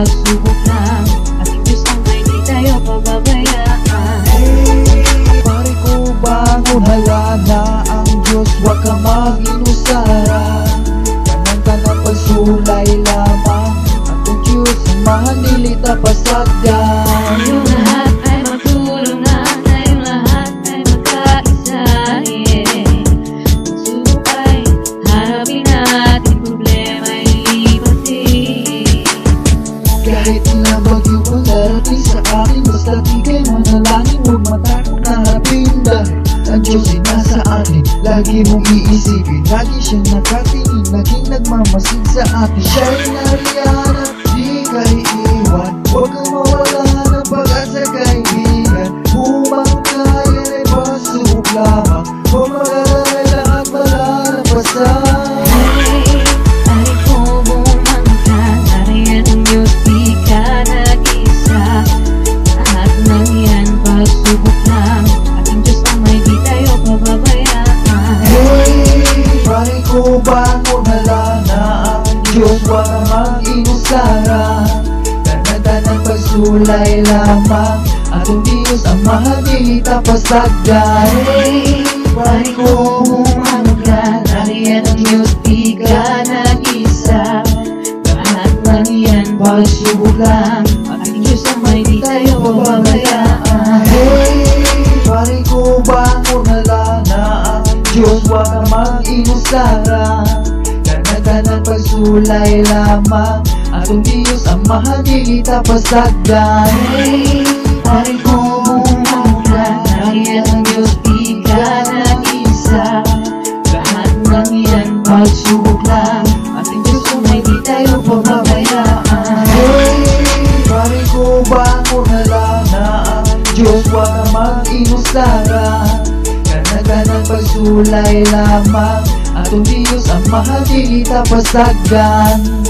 pagsubok lang, ating Diyos ang may di tayo pababayaan. Pare ko bangon, hala na ang Diyos, wag ka mag-inusara. Kanang pagsulay lamang, atong Diyos mahanilita pasagdan. Tayong lahat ay magtulong na, tayong lahat ay magkaisa, pagsubok ay harapin natin, problema ay lipatin. Kahit na bagyo kung darating sa akin, basta di kayo manalangin, huwag matakot na harapin. Dahil ang Diyos ay nasa atin, lagi mong iisipin, lagi siyang nakatingin, naging nagmamasid sa atin. Siya'y nariyan at di ka iiwan, huwag kang mawala ng pag-asa kaibigan. Bumang kaya ay pasubok lamang, huwag mag-alala lahat malalampasan. Pare ko bumang ka, nariyan ang Diyos, di ka nag-isa. Lahat ng yan pagsubok lang, ating Diyos ang may di tayo pababayaan. Pare ko bangon, hala na ang Diyos, wag ka mag-inusara. Danang pagsulay lamang, atong Diyos ang mahanilita pasagdan. Pare ko bumang ka, nariyan ang Diyos, di ka nag-isa. Lahat ng yan pagsubok lang, ating Diyos ang may di tayo pababayaan. Pare ko bangon, hala na ang Diyos, wag ka mag-inusara. Danang pagsulay lamang, atong Diyos ang mahanilita pasagdan. Pare ko bumang ka, nariyan ang Diyos, di ka nag-isa. Lahat ng yan pagsubok lang, ating Diyos ang may di tayo pababayaan. Pare ko bangon, hala na ang Diyos, wag ka mag-inusara. Kanang pagsulay lamang, atong Diyos ang mahanilita pasagdan.